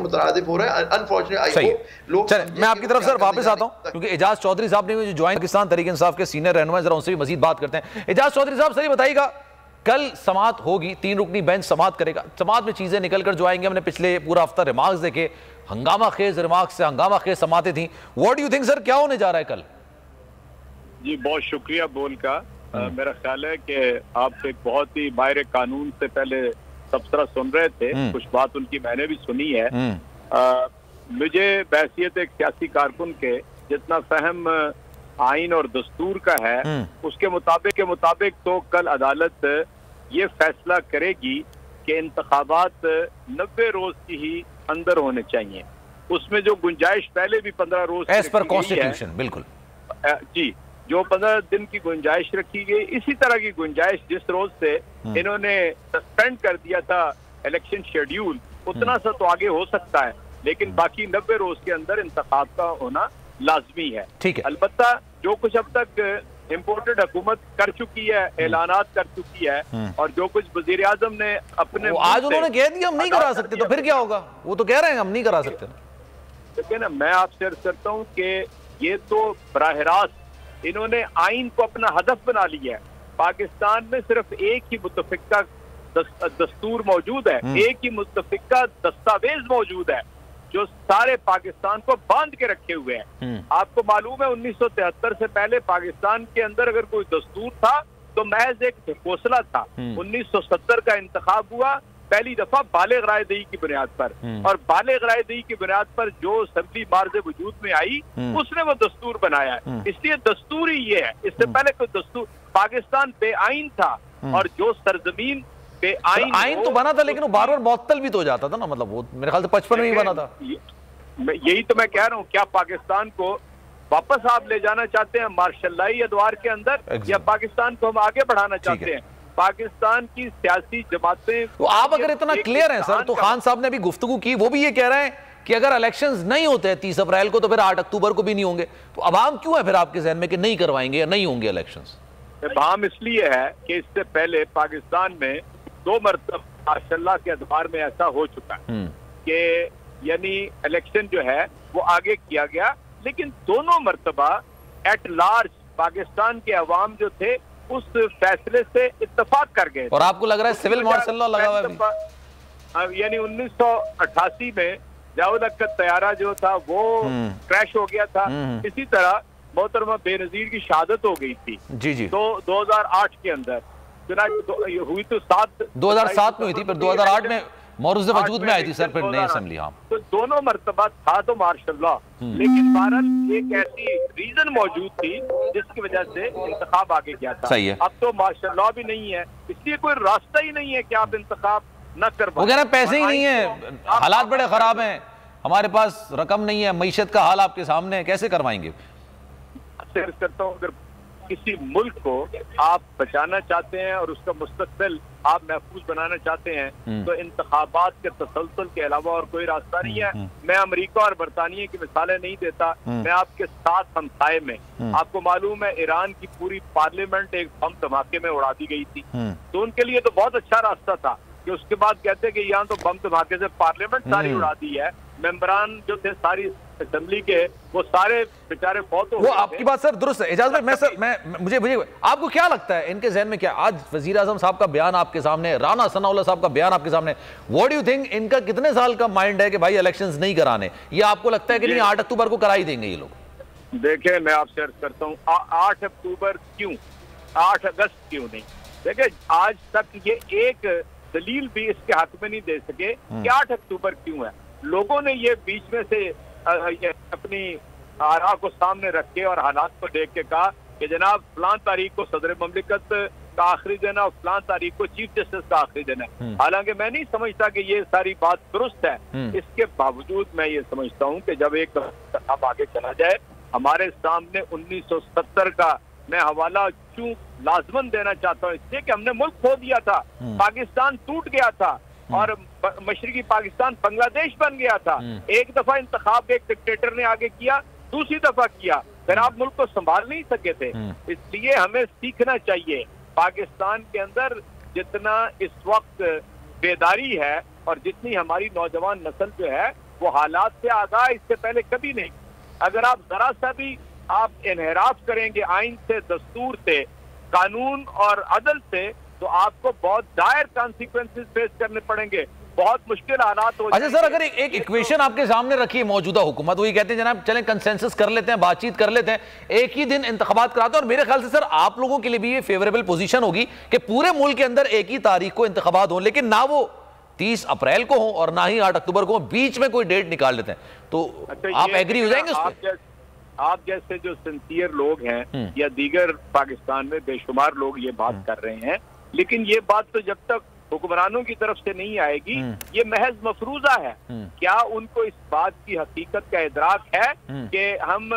मुतरादिफ हो रहा है। अनफॉर्चुनेट आई होप लोग। मैं आपकी तरफ सर वापस आता हूं, क्योंकि एजाज चौधरी साहब ने जो ज्वाइन पाकिस्तान तहरीक इंसाफ के सीनियर रहनुमा, जरा उनसे भी मजीद बात करते हैं। एजाज चौधरी साहब सही बताइएगा, कल समाअत होगी, 3 रुकनी बेंच समाअत करेगा, समाअत में चीजें निकल कर जो आएंगे, हमने पिछले पूरा हफ्ता रिमार्क्स देखे, हंगामा खेज रिमार्क्स से हंगामा खेज समातें थी। What do you think sir, क्या होने जा रहा है कल? जी बहुत शुक्रिया बोल का। मेरा ख्याल है कि आप एक बहुत ही माहिर कानून से पहले तबसरा सुन रहे थे, कुछ बात उनकी मैंने भी सुनी है। मुझे बहसियत एक सियासी कारकुन के जितना फहम आइन और दस्तूर का है उसके मुताबिक तो कल अदालत ये फैसला करेगी कि इंतखाबात 90 रोज की ही अंदर होने चाहिए। उसमें जो गुंजाइश पहले भी 15 रोज एज पर कॉन्स्टिट्यूशन, बिल्कुल जी, जो 15 दिन की गुंजाइश रखी गई, इसी तरह की गुंजाइश जिस रोज से इन्होंने सस्पेंड कर दिया था इलेक्शन शेड्यूल, उतना सा तो आगे हो सकता है, लेकिन बाकी 90 रोज के अंदर इंतखाब का होना लाजमी है। ठीक है। अलबत्ता जो कुछ अब तक इम्पोर्टेड हुकूमत कर चुकी है, ऐलानात कर चुकी है, और जो कुछ वजीर आजम ने अपने आज उन्होंने कह दिया हम नहीं करा सकते, तो फिर क्या होगा? वो तो कह रहे हैं हम नहीं करा सकते। देखिए ना, मैं आपसे अर्ज करता हूँ कि ये तो बराह रास्त इन्होंने आइन को अपना हदफ बना लिया है। पाकिस्तान में सिर्फ एक ही मुतफिका दस्तूर मौजूद है, एक ही मुतफिका दस्तावेज मौजूद है जो सारे पाकिस्तान को बांध के रखे हुए हैं। आपको मालूम है 1973 से पहले पाकिस्तान के अंदर अगर कोई दस्तूर था तो महज एक ढकोसला था। 1970 का इंतखाब हुआ पहली दफा बालिग रायदही की बुनियाद पर, और बालिग रायदही की बुनियाद पर जो असेंबली मार्ज वजूद में आई उसने वो दस्तूर बनाया है। इसलिए दस्तूर ही ये है, इससे पहले कोई दस्तूर पाकिस्तान बेआइन था, और जो सरजमीन आइन तो बना था लेकिन वो बार बार मुअत्तल भी तो हो जाता था ना, मतलब वो मेरे ख्याल से 55 में ही बना था। यही तो मैं कह रहा हूँ, क्या पाकिस्तान को वापस आप ले जाना चाहते हैं मार्शल्लाई अदवार के अंदर, या पाकिस्तान को हम आगे बढ़ाना चाहते हैं? पाकिस्तान की सियासी जमातें, तो आप अगर इतना क्लियर हैं सर, तो खान साहब ने अभी गुफ्तगू की, वो भी ये कह रहे हैं कि अगर इलेक्शंस नहीं होते हैं 30 अप्रैल को तो फिर 8 अक्टूबर को भी नहीं होंगे, तो अवाम क्यों है फिर आपके जहन में कि नहीं करवाएंगे या नहीं होंगे इलेक्शंस? अवाम इसलिए है कि इससे पहले पाकिस्तान में 2 मरतबा माशाल्लाह के अदवार में ऐसा हो चुका है कि यानी इलेक्शन जो है वो आगे किया गया, लेकिन दोनों मरतबा एट लार्ज पाकिस्तान के अवाम जो थे उस फैसले से इत्तेफाक कर गए। और आपको लग रहा है सिविल मार्शल लॉ लगा हुआ है? यानी 1988 में जावेद अख्तर तैयारा जो था वो क्रैश हो गया था। इसी तरह मोहतरमा बेनजीर की शहादत हो गई थी जी तो 2008 के अंदर हुई तो 2007 में हुई थी, फिर 2008 में मौरूज़ वजूद में आई थी सर, फिर नई असेंबली। हाँ, तो दोनों मरतबा था तो मार्शल लॉ, लेकिन बहरहाल एक ऐसी रीजन मौजूद थी जिसकी वजह से इंतखाब आगे गया था। सही है। अब तो मार्शल लॉ भी नहीं है, इसलिए कोई रास्ता ही नहीं है कि आप इंतखाब न कर पाए। वो कह रहे हैं पैसे ही नहीं है, हालात बड़े खराब हैं, हमारे पास रकम नहीं है, मईशत का हाल आपके सामने है, कैसे करवाएंगे? करता हूँ, अगर किसी मुल्क को आप बचाना चाहते हैं और उसका मुस्तकबिल आप महफूज बनाना चाहते हैं तो इंतखाबात के तसलसल के अलावा और कोई रास्ता नहीं है। मैं अमेरिका और बरतानिया की मिसालें नहीं देता, मैं आपके साथ हमसाये में, आपको मालूम है ईरान की पूरी पार्लियामेंट एक बम धमाके में उड़ा दी गई थी, तो उनके लिए तो बहुत अच्छा रास्ता था कि उसके बाद कहते कि यहाँ तो बम धमाके से पार्लियामेंट सारी उड़ा दी है, मेंबरान जो थे सारी असेंबली के वो सारे बेचारे फौत हो गए। वो आपकी बात सर दुरुस्त है। इजाजत मैं सर मुझे आपको क्या लगता है इनके जहन में क्या, आज वजीर आजम साहब का बयान आपके सामने, राना सनाउल्लाह साहब का बयान आपके सामने, व्हाट डू यू थिंक इनका कितने साल का माइंड है कि भाई इलेक्शंस नहीं कराने, या आपको लगता है कि नहीं 8 अक्टूबर को करा ही देंगे ये लोग? देखिए मैं आपसे अर्ज करता हूँ 8 अक्टूबर क्यों, 8 अगस्त क्यों नहीं? देखिए आज तक ये एक दलील भी इसके हक में नहीं दे सके कि 8 अक्टूबर क्यों है। लोगों ने ये बीच में से अपनी आरा को सामने रख के और हालात को देख के कहा कि जनाब फलां तारीख को सदर ममलिकत का आखिरी दिन है और फलां तारीख को चीफ जस्टिस का आखिरी दिन है। हालांकि मैं नहीं समझता कि ये सारी बात दुरुस्त है। इसके बावजूद मैं ये समझता हूँ कि जब एक अब आगे चला जाए, हमारे सामने 1970 का मैं हवाला क्यों लाजमन देना चाहता हूँ, इसलिए कि हमने मुल्क खो दिया था, पाकिस्तान टूट गया था और मशरकी पाकिस्तान बांग्लादेश बन गया था। एक दफा इंतखाब एक डिक्टेटर ने आगे किया, दूसरी दफा किया, फिर आप मुल्क को संभाल नहीं सके थे। इसलिए हमें सीखना चाहिए, पाकिस्तान के अंदर जितना इस वक्त बेदारी है और जितनी हमारी नौजवान नस्ल जो है वो हालात से आगाह इससे पहले कभी नहीं। अगर आप जरा सा भी आप इन्हिराफ करेंगे आइन से, दस्तूर से, कानून और अदल से, तो आपको बहुत डायर कॉन्सिक्वेंसेस फेस करने पड़ेंगे, बहुत मुश्किल हालात हो। अच्छा सर, अगर एक इक्वेशन आपके सामने रखी है मौजूदा हुकूमत, वही कहते हैं जनाब चलें कंसेंसस कर लेते हैं, बातचीत कर लेते हैं, एक ही दिन इंतखाबात कराते हैं, और मेरे ख्याल से सर आप लोगों के लिए भी ये फेवरेबल पोजीशन होगी कि पूरे मुल्क के अंदर एक ही तारीख को इंतखाबात हो, लेकिन ना वो 30 अप्रैल को हो और ना ही 8 अक्टूबर को, बीच में कोई डेट निकाल लेते हैं, तो अच्छा, आप एग्री हो जाएंगे उस पर? आप जैसे जो सिंसियर लोग हैं या दीगर पाकिस्तान में बेशुमार लोग ये बात कर रहे हैं, लेकिन ये बात तो जब तक हुक्मरानों की तरफ से नहीं आएगी, ये महज मफरूजा है। क्या उनको इस बात की हकीकत का इदराक है कि हम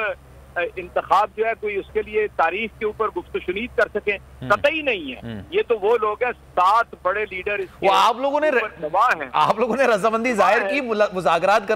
इंतखाब जो है कोई उसके लिए तारीख के ऊपर गुफ्तशुनीद कर सकें? कतई नहीं है। ये तो वो लोग हैं, 7 बड़े लीडर इसके आप लोगों ने रजामंदी जाहिर की मुज़ाकरात करने